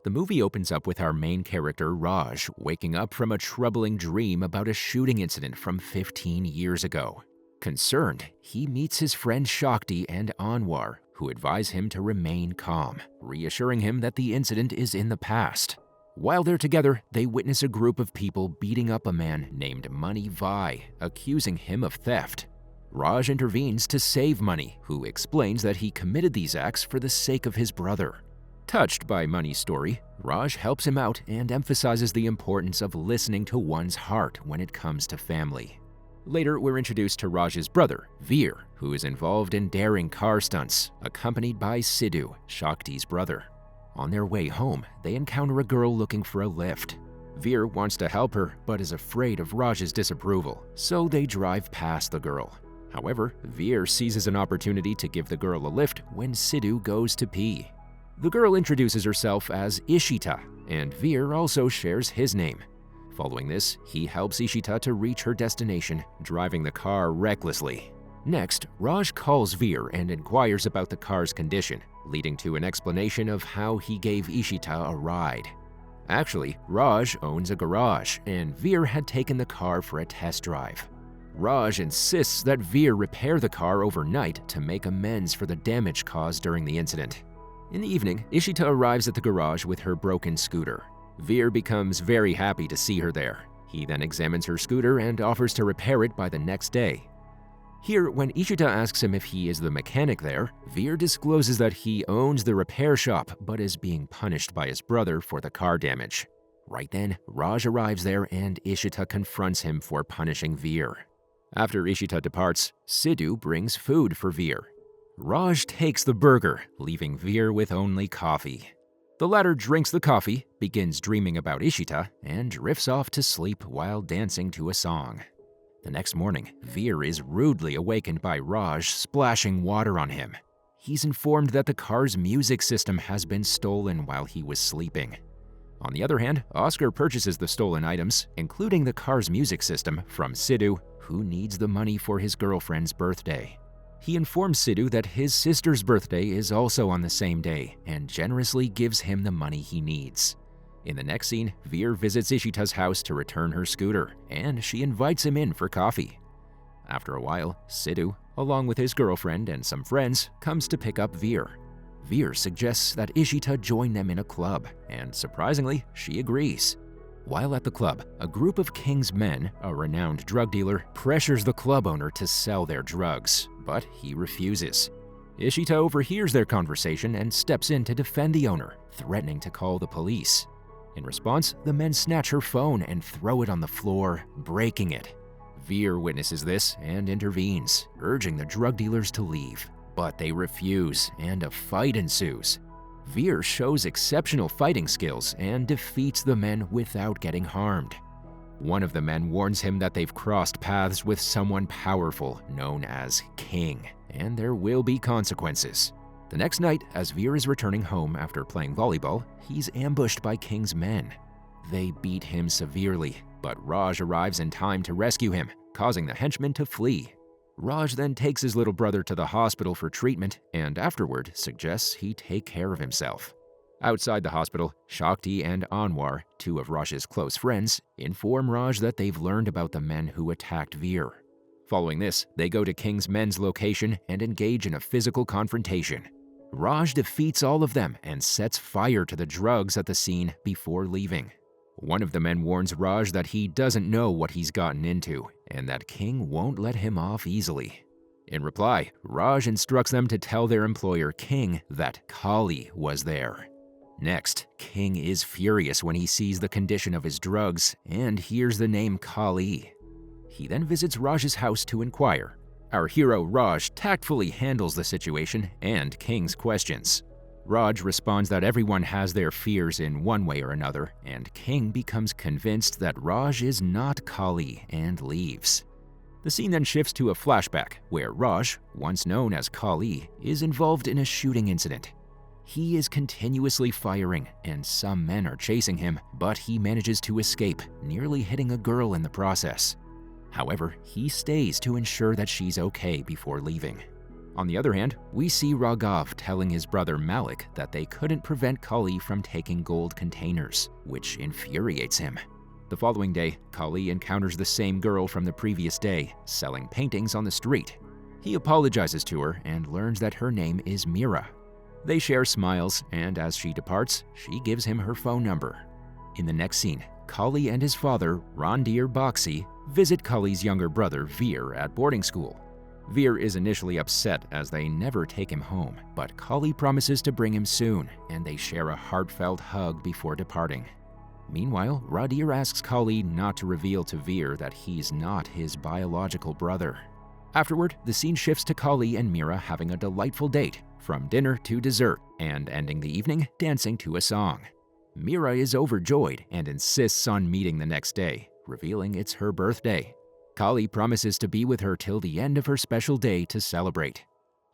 The movie opens up with our main character, Raj, waking up from a troubling dream about a shooting incident from 15 years ago. Concerned, he meets his friends Shakti and Anwar, who advise him to remain calm, reassuring him that the incident is in the past. While they're together, they witness a group of people beating up a man named Money Vai, accusing him of theft. Raj intervenes to save Money, who explains that he committed these acts for the sake of his brother. Touched by Money's story, Raj helps him out and emphasizes the importance of listening to one's heart when it comes to family. Later, we're introduced to Raj's brother, Veer, who is involved in daring car stunts, accompanied by Sidhu, Shakti's brother. On their way home, they encounter a girl looking for a lift. Veer wants to help her, but is afraid of Raj's disapproval, so they drive past the girl. However, Veer seizes an opportunity to give the girl a lift when Sidhu goes to pee. The girl introduces herself as Ishita, and Veer also shares his name. Following this, he helps Ishita to reach her destination, driving the car recklessly. Next, Raj calls Veer and inquires about the car's condition, leading to an explanation of how he gave Ishita a ride. Actually, Raj owns a garage, and Veer had taken the car for a test drive. Raj insists that Veer repair the car overnight to make amends for the damage caused during the incident. In the evening, Ishita arrives at the garage with her broken scooter. Veer becomes very happy to see her there. He then examines her scooter and offers to repair it by the next day. Here, when Ishita asks him if he is the mechanic there, Veer discloses that he owns the repair shop but is being punished by his brother for the car damage. Right then, Raj arrives there and Ishita confronts him for punishing Veer. After Ishita departs, Sidhu brings food for Veer. Raj takes the burger, leaving Veer with only coffee. The latter drinks the coffee, begins dreaming about Ishita, and drifts off to sleep while dancing to a song. The next morning, Veer is rudely awakened by Raj splashing water on him. He's informed that the car's music system has been stolen while he was sleeping. On the other hand, Oscar purchases the stolen items, including the car's music system, from Sidhu, who needs the money for his girlfriend's birthday. He informs Sidhu that his sister's birthday is also on the same day and generously gives him the money he needs. In the next scene, Veer visits Ishita's house to return her scooter, and she invites him in for coffee. After a while, Sidhu, along with his girlfriend and some friends, comes to pick up Veer. Veer suggests that Ishita join them in a club, and surprisingly, she agrees. While at the club, a group of King's men, a renowned drug dealer, pressures the club owner to sell their drugs, but he refuses. Ishita overhears their conversation and steps in to defend the owner, threatening to call the police. In response, the men snatch her phone and throw it on the floor, breaking it. Veer witnesses this and intervenes, urging the drug dealers to leave, but they refuse and a fight ensues. Veer shows exceptional fighting skills and defeats the men without getting harmed. One of the men warns him that they've crossed paths with someone powerful known as King, and there will be consequences. The next night, as Veer is returning home after playing volleyball, he's ambushed by King's men. They beat him severely, but Raj arrives in time to rescue him, causing the henchmen to flee. Raj then takes his little brother to the hospital for treatment and afterward suggests he take care of himself. Outside the hospital, Shakti and Anwar, two of Raj's close friends, inform Raj that they've learned about the men who attacked Veer. Following this, they go to King's men's location and engage in a physical confrontation. Raj defeats all of them and sets fire to the drugs at the scene before leaving. One of the men warns Raj that he doesn't know what he's gotten into and that King won't let him off easily. In reply, Raj instructs them to tell their employer King that Kali was there. Next, King is furious when he sees the condition of his drugs and hears the name Kali. He then visits Raj's house to inquire. Our hero Raj tactfully handles the situation and King's questions. Raj responds that everyone has their fears in one way or another, and King becomes convinced that Raj is not Kali and leaves. The scene then shifts to a flashback where Raj, once known as Kali, is involved in a shooting incident. He is continuously firing, and some men are chasing him, but he manages to escape, nearly hitting a girl in the process. However, he stays to ensure that she's okay before leaving. On the other hand, we see Raghav telling his brother Malik that they couldn't prevent Kali from taking gold containers, which infuriates him. The following day, Kali encounters the same girl from the previous day, selling paintings on the street. He apologizes to her and learns that her name is Mira. They share smiles, and as she departs, she gives him her phone number. In the next scene, Kali and his father, Randir Baxi, visit Kali's younger brother, Veer, at boarding school. Veer is initially upset as they never take him home, but Kali promises to bring him soon, and they share a heartfelt hug before departing. Meanwhile, Randir asks Kali not to reveal to Veer that he's not his biological brother. Afterward, the scene shifts to Kali and Mira having a delightful date, from dinner to dessert, and ending the evening dancing to a song. Mira is overjoyed and insists on meeting the next day, revealing it's her birthday. Kali promises to be with her till the end of her special day to celebrate.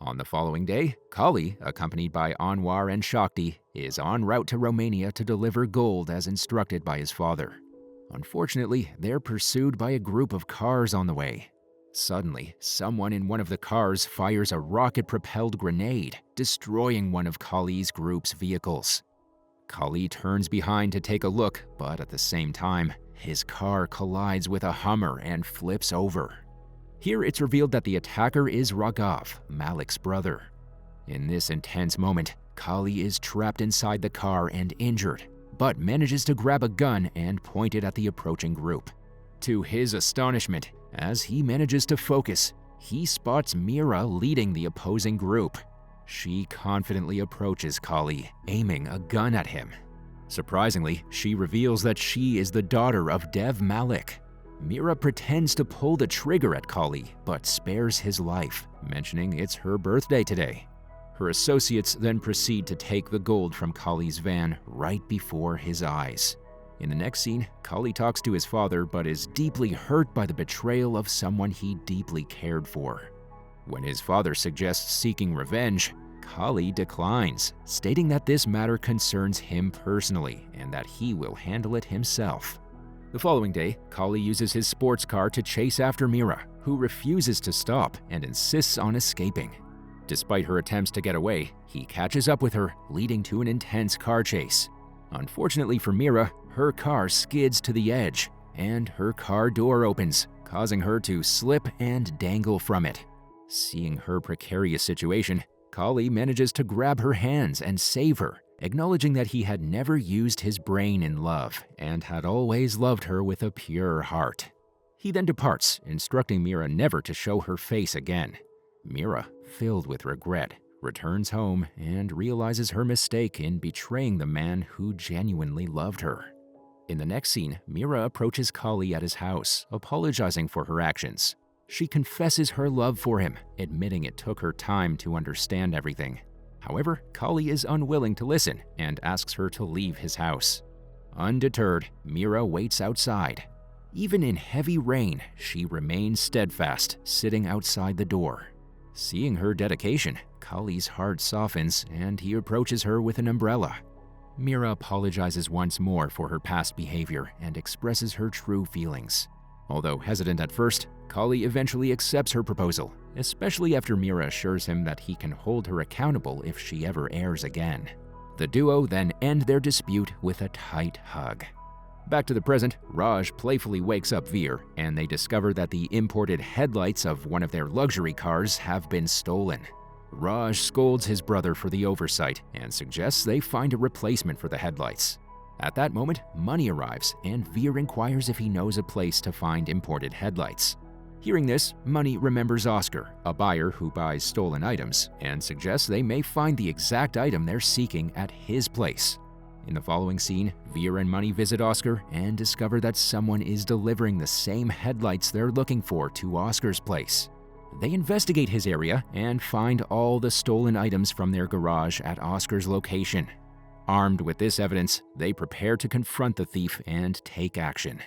On the following day, Kali, accompanied by Anwar and Shakti, is en route to Romania to deliver gold as instructed by his father. Unfortunately, they're pursued by a group of cars on the way. Suddenly, someone in one of the cars fires a rocket-propelled grenade, destroying one of Kali's group's vehicles. Kali turns behind to take a look, but at the same time, his car collides with a Hummer and flips over. Here it's revealed that the attacker is Raghav, Malik's brother. In this intense moment, Kali is trapped inside the car and injured, but manages to grab a gun and point it at the approaching group. To his astonishment, as he manages to focus, he spots Mira leading the opposing group. She confidently approaches Kali, aiming a gun at him. Surprisingly, she reveals that she is the daughter of Dev Malik. Mira pretends to pull the trigger at Kali, but spares his life, mentioning it's her birthday today. Her associates then proceed to take the gold from Kali's van right before his eyes. In the next scene, Kali talks to his father but is deeply hurt by the betrayal of someone he deeply cared for. When his father suggests seeking revenge, Kali declines, stating that this matter concerns him personally and that he will handle it himself. The following day, Kali uses his sports car to chase after Mira, who refuses to stop and insists on escaping. Despite her attempts to get away, he catches up with her, leading to an intense car chase. Unfortunately for Mira, her car skids to the edge, and her car door opens, causing her to slip and dangle from it. Seeing her precarious situation, Kali manages to grab her hands and save her, acknowledging that he had never used his brain in love and had always loved her with a pure heart. He then departs, instructing Mira never to show her face again. Mira, filled with regret, returns home and realizes her mistake in betraying the man who genuinely loved her. In the next scene, Mira approaches Kali at his house, apologizing for her actions. She confesses her love for him, admitting it took her time to understand everything. However, Kali is unwilling to listen and asks her to leave his house. Undeterred, Mira waits outside. Even in heavy rain, she remains steadfast, sitting outside the door. Seeing her dedication, Kali's heart softens and he approaches her with an umbrella. Mira apologizes once more for her past behavior and expresses her true feelings. Although hesitant at first, Kali eventually accepts her proposal, especially after Mira assures him that he can hold her accountable if she ever errs again. The duo then end their dispute with a tight hug. Back to the present, Raj playfully wakes up Veer, and they discover that the imported headlights of one of their luxury cars have been stolen. Raj scolds his brother for the oversight and suggests they find a replacement for the headlights. At that moment, money arrives, and Veer inquires if he knows a place to find imported headlights. Hearing this, Money remembers Oscar, a buyer who buys stolen items, and suggests they may find the exact item they're seeking at his place. In the following scene, Veer and Money visit Oscar and discover that someone is delivering the same headlights they're looking for to Oscar's place. They investigate his area and find all the stolen items from their garage at Oscar's location. Armed with this evidence, they prepare to confront the thief and take action.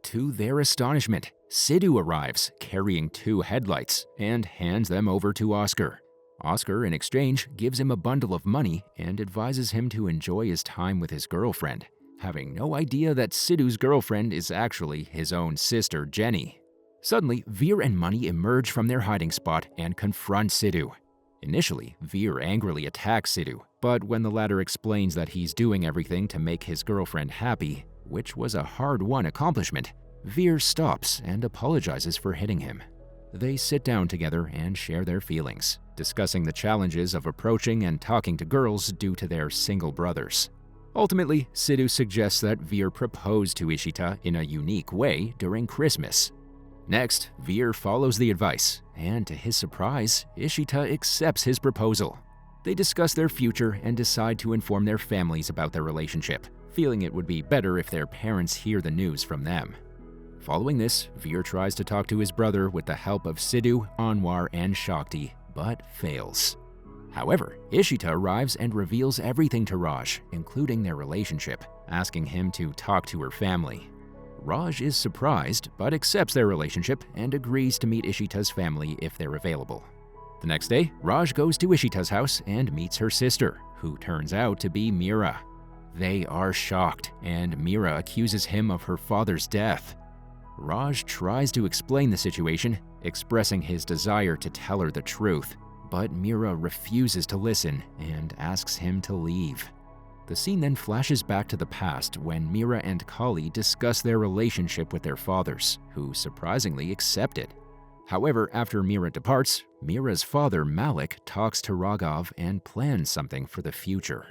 To their astonishment, Sidhu arrives, carrying 2 headlights, and hands them over to Oscar. Oscar, in exchange, gives him a bundle of money and advises him to enjoy his time with his girlfriend, having no idea that Sidhu's girlfriend is actually his own sister, Jenny. Suddenly, Veer and Money emerge from their hiding spot and confront Sidhu. Initially, Veer angrily attacks Sidhu, but when the latter explains that he's doing everything to make his girlfriend happy, which was a hard-won accomplishment, Veer stops and apologizes for hitting him. They sit down together and share their feelings, discussing the challenges of approaching and talking to girls due to their single brothers. Ultimately, Sidhu suggests that Veer propose to Ishita in a unique way during Christmas. Next, Veer follows the advice, and to his surprise, Ishita accepts his proposal. They discuss their future and decide to inform their families about their relationship, feeling it would be better if their parents hear the news from them. Following this, Veer tries to talk to his brother with the help of Sidhu, Anwar, and Shakti, but fails. However, Ishita arrives and reveals everything to Raj, including their relationship, asking him to talk to her family. Raj is surprised, but accepts their relationship and agrees to meet Ishita's family if they're available. The next day, Raj goes to Ishita's house and meets her sister, who turns out to be Meera. They are shocked, and Meera accuses him of her father's death. Raj tries to explain the situation, expressing his desire to tell her the truth, but Meera refuses to listen and asks him to leave. The scene then flashes back to the past when Meera and Kali discuss their relationship with their fathers, who surprisingly accept it. However, after Meera departs, Meera's father Malik talks to Raghav and plans something for the future.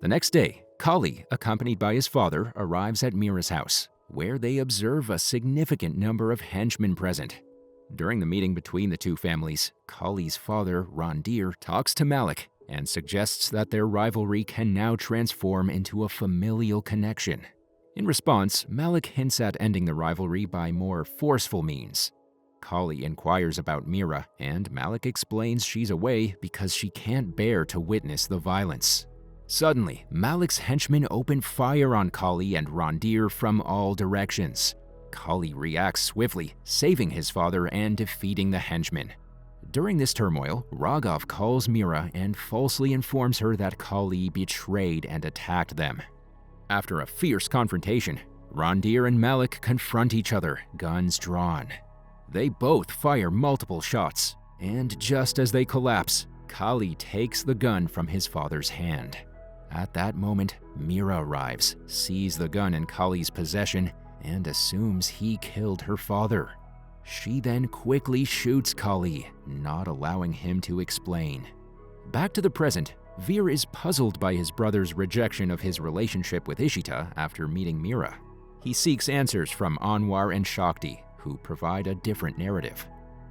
The next day, Kali, accompanied by his father, arrives at Meera's house, where they observe a significant number of henchmen present. During the meeting between the two families, Kali's father, Randir, talks to Malik and suggests that their rivalry can now transform into a familial connection. In response, Malik hints at ending the rivalry by more forceful means. Kali inquires about Meera, and Malik explains she's away because she can't bear to witness the violence. Suddenly, Malik's henchmen open fire on Kali and Randir from all directions. Kali reacts swiftly, saving his father and defeating the henchmen. During this turmoil, Raghav calls Meera and falsely informs her that Kali betrayed and attacked them. After a fierce confrontation, Randir and Malik confront each other, guns drawn. They both fire multiple shots, and just as they collapse, Kali takes the gun from his father's hand. At that moment, Meera arrives, sees the gun in Kali's possession, and assumes he killed her father. She then quickly shoots Kali, not allowing him to explain. Back to the present, Veer is puzzled by his brother's rejection of his relationship with Ishita after meeting Meera. He seeks answers from Anwar and Shakti, who provide a different narrative.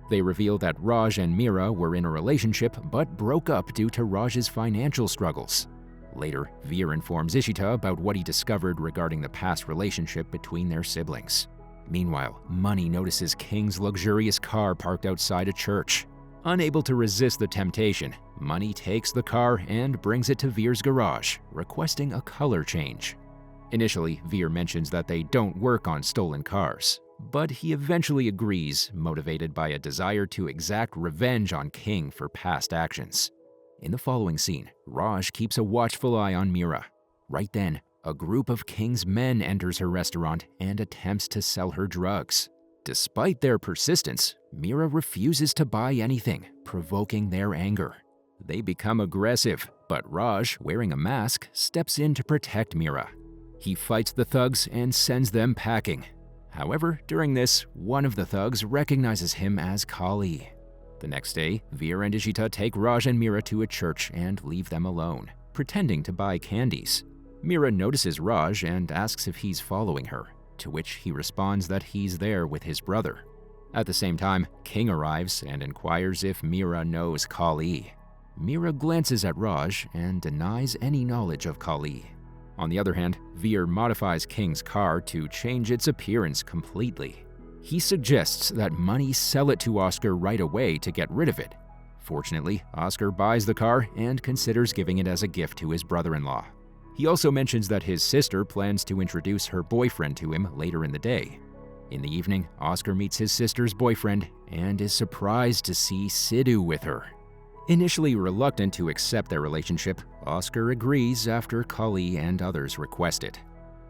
They reveal that Raj and Meera were in a relationship but broke up due to Raj's financial struggles. Later, Veer informs Ishita about what he discovered regarding the past relationship between their siblings. Meanwhile, Money notices King's luxurious car parked outside a church. Unable to resist the temptation, Money takes the car and brings it to Veer's garage, requesting a color change. Initially, Veer mentions that they don't work on stolen cars, but he eventually agrees, motivated by a desire to exact revenge on King for past actions. In the following scene, Raj keeps a watchful eye on Meera. Right then, a group of King's men enters her restaurant and attempts to sell her drugs. Despite their persistence, Meera refuses to buy anything, provoking their anger. They become aggressive, but Raj, wearing a mask, steps in to protect Meera. He fights the thugs and sends them packing. However, during this, one of the thugs recognizes him as Kali. The next day, Veer and Ishita take Raj and Meera to a church and leave them alone, pretending to buy candies. Meera notices Raj and asks if he's following her, to which he responds that he's there with his brother. At the same time, King arrives and inquires if Meera knows Kali. Meera glances at Raj and denies any knowledge of Kali. On the other hand, Veer modifies King's car to change its appearance completely. He suggests that Money sell it to Oscar right away to get rid of it. Fortunately, Oscar buys the car and considers giving it as a gift to his brother-in-law. He also mentions that his sister plans to introduce her boyfriend to him later in the day. In the evening, Oscar meets his sister's boyfriend and is surprised to see Sidhu with her. Initially reluctant to accept their relationship, Oscar agrees after Kali and others request it.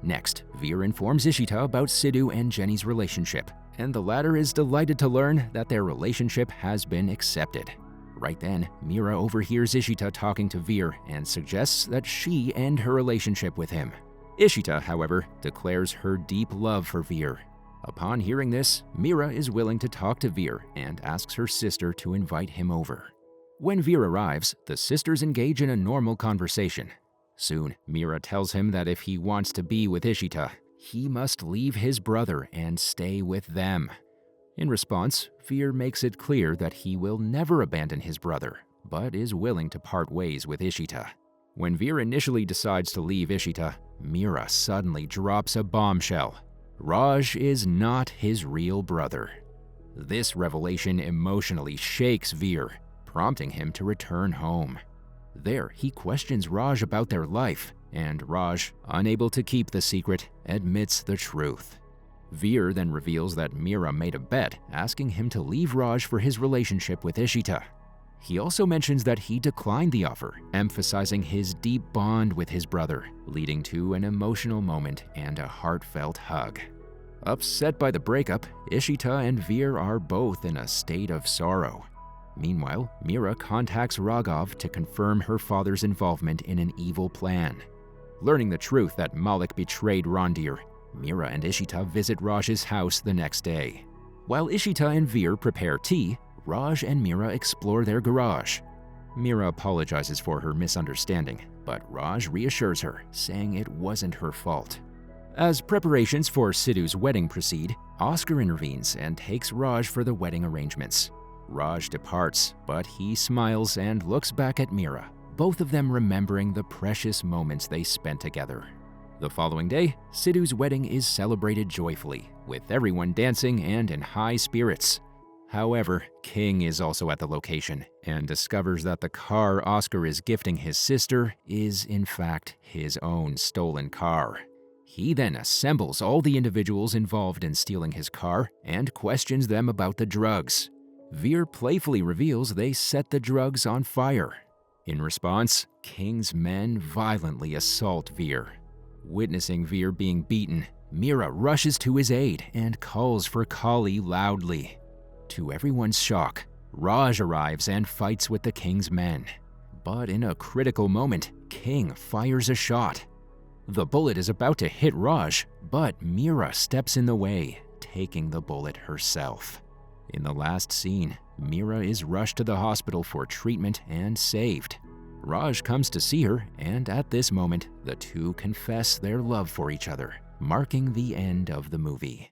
Next, Veer informs Ishita about Sidhu and Jenny's relationship, and the latter is delighted to learn that their relationship has been accepted. Right then, Mira overhears Ishita talking to Veer and suggests that she end her relationship with him. Ishita, however, declares her deep love for Veer. Upon hearing this, Mira is willing to talk to Veer and asks her sister to invite him over. When Veer arrives, the sisters engage in a normal conversation. Soon, Mira tells him that if he wants to be with Ishita, he must leave his brother and stay with them. In response, Veer makes it clear that he will never abandon his brother, but is willing to part ways with Ishita. When Veer initially decides to leave Ishita, Mira suddenly drops a bombshell. Raj is not his real brother. This revelation emotionally shakes Veer, prompting him to return home. There, he questions Raj about their life, and Raj, unable to keep the secret, admits the truth. Veer then reveals that Mira made a bet asking him to leave Raj for his relationship with Ishita. He also mentions that he declined the offer, emphasizing his deep bond with his brother, leading to an emotional moment and a heartfelt hug. Upset by the breakup, Ishita and Veer are both in a state of sorrow. Meanwhile, Mira contacts Raghav to confirm her father's involvement in an evil plan. Learning the truth that Malik betrayed Randir, Mira and Ishita visit Raj's house the next day. While Ishita and Veer prepare tea, Raj and Mira explore their garage. Mira apologizes for her misunderstanding, but Raj reassures her, saying it wasn't her fault. As preparations for Sidhu's wedding proceed, Oscar intervenes and takes Raj for the wedding arrangements. Raj departs, but he smiles and looks back at Mira, both of them remembering the precious moments they spent together. The following day, Sidhu's wedding is celebrated joyfully, with everyone dancing and in high spirits. However, King is also at the location and discovers that the car Oscar is gifting his sister is, in fact, his own stolen car. He then assembles all the individuals involved in stealing his car and questions them about the drugs. Veer playfully reveals they set the drugs on fire. In response, King's men violently assault Veer. Witnessing Veer being beaten, Mira rushes to his aid and calls for Kali loudly. To everyone's shock, Raj arrives and fights with the King's men. But in a critical moment, King fires a shot. The bullet is about to hit Raj, but Mira steps in the way, taking the bullet herself. In the last scene, Mira is rushed to the hospital for treatment and saved. Raj comes to see her, and at this moment, the two confess their love for each other, marking the end of the movie.